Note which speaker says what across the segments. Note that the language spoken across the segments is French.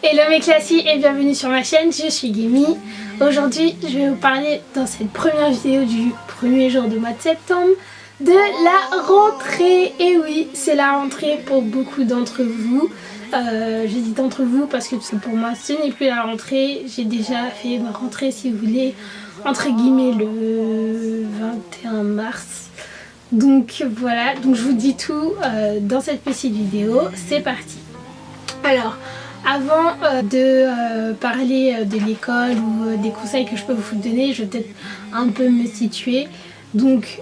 Speaker 1: Hello mes classis et bienvenue sur ma chaîne, je suis Gemi. Aujourd'hui je vais vous parler dans cette première vidéo du premier jour du mois de septembre de la rentrée. Et oui, c'est la rentrée pour beaucoup d'entre vous. Je dis d'entre vous parce que pour moi ce n'est plus la rentrée. J'ai déjà fait ma rentrée, si vous voulez, entre guillemets le 21 mars. Donc voilà, donc je vous dis tout dans cette petite vidéo, c'est parti. Alors, avant de parler de l'école ou des conseils que je peux vous donner, je vais peut-être un peu me situer. Donc,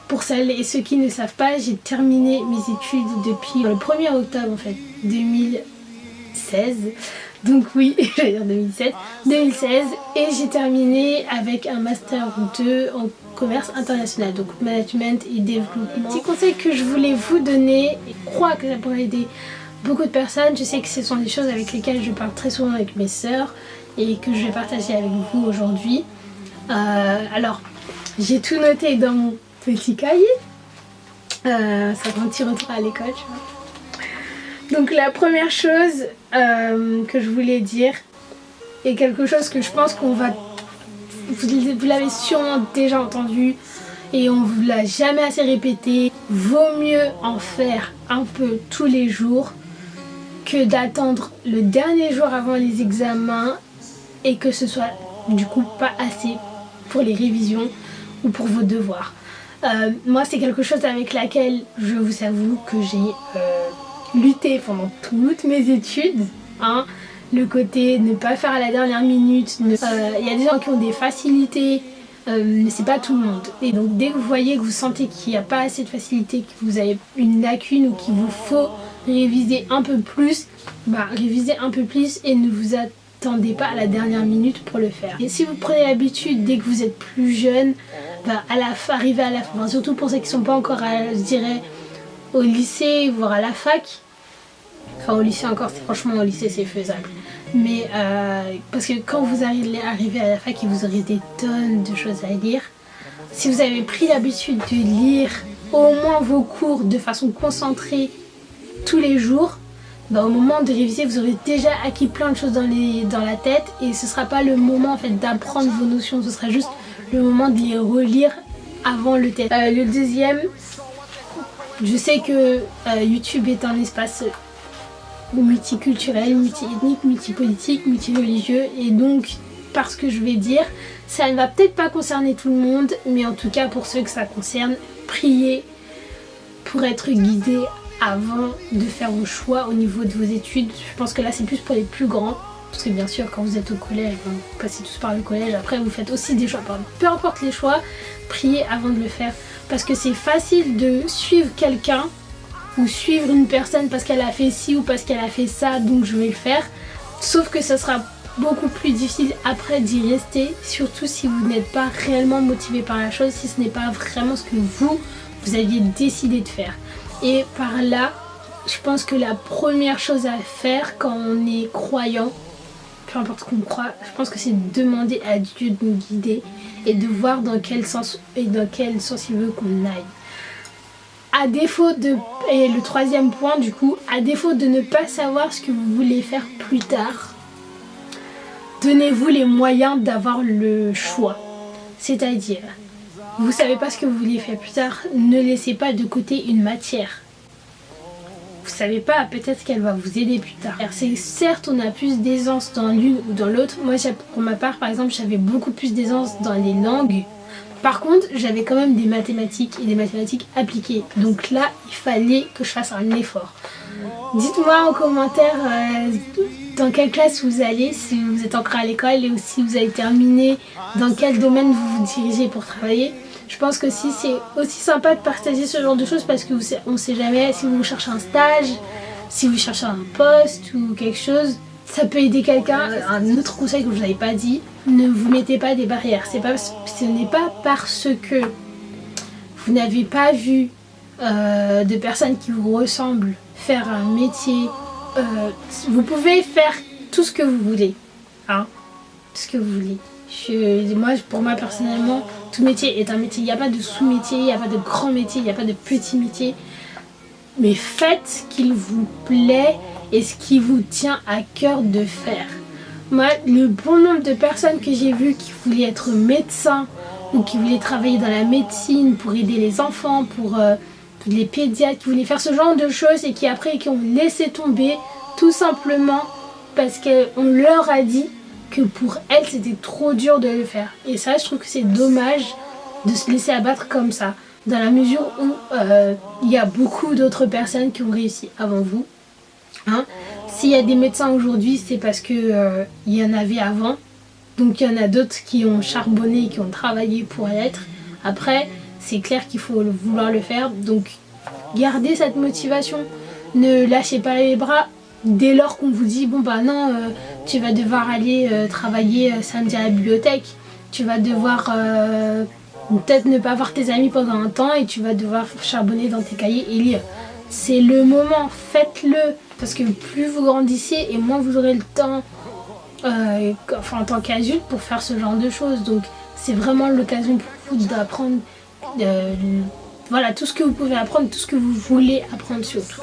Speaker 1: pour celles et ceux qui ne savent pas, j'ai terminé mes études depuis le 1er octobre en fait, 2016. Donc oui, je vais dire 2016. Et j'ai terminé avec un Master 2 en commerce international, donc management et développement. Petit conseil que je voulais vous donner, et je crois que ça pourrait aider beaucoup de personnes. Je sais que ce sont des choses avec lesquelles je parle très souvent avec mes sœurs et que je vais partager avec vous aujourd'hui. Alors, j'ai tout noté dans mon petit cahier. Ça fait un petit retour à l'école, tu vois. Donc la première chose que je voulais dire est quelque chose que je pense qu'on va... Vous l'avez sûrement déjà entendu et on vous l'a jamais assez répété. Vaut mieux en faire un peu tous les jours que d'attendre le dernier jour avant les examens et que ce soit du coup pas assez pour les révisions ou pour vos devoirs. Moi c'est quelque chose avec laquelle je vous avoue que j'ai lutté pendant toutes mes études, hein. Le côté ne pas faire à la dernière minute, il y a des gens qui ont des facilités, mais c'est pas tout le monde. Et donc dès que vous voyez que vous sentez qu'il n'y a pas assez de facilité, que vous avez une lacune ou qu'il vous faut réviser un peu plus, révisez un peu plus et ne vous attendez pas à la dernière minute pour le faire. Et si vous prenez l'habitude dès que vous êtes plus jeune, arriver à la fin, surtout pour ceux qui ne sont pas encore, je dirais, au lycée, voire à la fac. Enfin au lycée encore, franchement au lycée c'est faisable. Mais parce que quand vous arrivez à la fac et vous aurez des tonnes de choses à lire, si vous avez pris l'habitude de lire au moins vos cours de façon concentrée tous les jours, au moment de réviser vous aurez déjà acquis plein de choses dans la tête et ce sera pas le moment en fait d'apprendre vos notions, ce sera juste le moment de les relire avant le test. Le deuxième, je sais que YouTube est un espace multiculturel, multi-ethnique, multipolitique, multireligieux et donc parce que je vais dire, ça ne va peut-être pas concerner tout le monde, mais en tout cas pour ceux que ça concerne, priez pour être guidé avant de faire vos choix au niveau de vos études. Je pense que là c'est plus pour les plus grands, parce que bien sûr quand vous êtes au collège, vous passez tous par le collège, après vous faites aussi des choix, peu importe les choix, priez avant de le faire, parce que c'est facile de suivre quelqu'un ou suivre une personne parce qu'elle a fait ci ou parce qu'elle a fait ça, donc je vais le faire, sauf que ça sera beaucoup plus difficile après d'y rester, surtout si vous n'êtes pas réellement motivé par la chose, si ce n'est pas vraiment ce que vous aviez décidé de faire. Et par là, je pense que la première chose à faire quand on est croyant, peu importe ce qu'on croit, je pense que c'est de demander à Dieu de nous guider et de voir dans quel sens il veut qu'on aille. À défaut de, et le troisième point du coup, à défaut de ne pas savoir ce que vous voulez faire plus tard, donnez-vous les moyens d'avoir le choix. C'est-à-dire, vous savez pas ce que vous voulez faire plus tard, ne laissez pas de côté une matière. Vous savez pas, peut-être qu'elle va vous aider plus tard. C'est certes, on a plus d'aisance dans l'une ou dans l'autre. Moi, pour ma part, par exemple, j'avais beaucoup plus d'aisance dans les langues. Par contre, j'avais quand même des mathématiques et des mathématiques appliquées. Donc là, il fallait que je fasse un effort. Dites-moi en commentaire dans quelle classe vous allez, si vous êtes encore à l'école et si vous avez terminé, dans quel domaine vous vous dirigez pour travailler. Je pense que si c'est aussi sympa de partager ce genre de choses parce que on ne sait jamais si vous cherchez un stage, si vous cherchez un poste ou quelque chose. Ça peut aider quelqu'un. Un autre conseil que je vous avais pas dit, ne vous mettez pas des barrières. Ce n'est pas parce que vous n'avez pas vu de personnes qui vous ressemblent faire un métier. Vous pouvez faire tout ce que vous voulez, hein, tout ce que vous voulez. Pour moi personnellement, tout métier est un métier. Il n'y a pas de sous-métier, il n'y a pas de grand métier, il n'y a pas de petit métier. Mais faites ce qu'il vous plaît et ce qui vous tient à cœur de faire. Moi, le bon nombre de personnes que j'ai vues qui voulaient être médecins ou qui voulaient travailler dans la médecine pour aider les enfants, pour les pédiatres, qui voulaient faire ce genre de choses et qui après qui ont laissé tomber tout simplement parce qu'on leur a dit que pour elles c'était trop dur de le faire. Et ça, je trouve que c'est dommage de se laisser abattre comme ça, dans la mesure où il y a beaucoup d'autres personnes qui ont réussi avant vous. Hein. S'il y a des médecins aujourd'hui, c'est parce que il y en avait avant. Donc il y en a d'autres qui ont charbonné, qui ont travaillé pour l'être. Après, c'est clair qu'il faut vouloir le faire. Donc gardez cette motivation. Ne lâchez pas les bras. Dès lors qu'on vous dit, bon bah non, tu vas devoir aller travailler samedi à la bibliothèque. Tu vas devoir peut-être ne pas voir tes amis pendant un temps et tu vas devoir charbonner dans tes cahiers et lire. C'est le moment, faites-le. Parce que plus vous grandissez et moins vous aurez le temps en tant qu'adulte pour faire ce genre de choses. Donc c'est vraiment l'occasion pour vous d'apprendre voilà, tout ce que vous pouvez apprendre, tout ce que vous voulez apprendre surtout.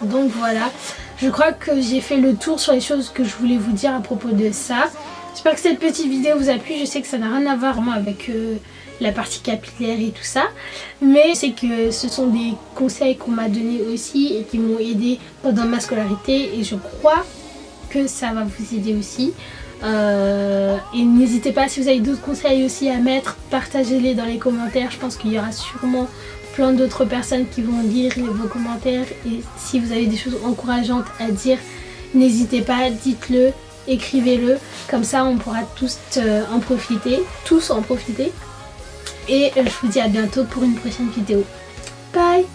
Speaker 1: Donc voilà, je crois que j'ai fait le tour sur les choses que je voulais vous dire à propos de ça. J'espère que cette petite vidéo vous a plu. Je sais que ça n'a rien à voir vraiment avec la partie capillaire et tout ça, mais c'est que ce sont des conseils qu'on m'a donnés aussi et qui m'ont aidé pendant ma scolarité et je crois que ça va vous aider aussi. Et n'hésitez pas, si vous avez d'autres conseils aussi à mettre, partagez-les dans les commentaires. Je pense qu'il y aura sûrement plein d'autres personnes qui vont lire vos commentaires et si vous avez des choses encourageantes à dire, n'hésitez pas, dites-le, écrivez-le, comme ça on pourra tous en profiter, et je vous dis à bientôt pour une prochaine vidéo. Bye!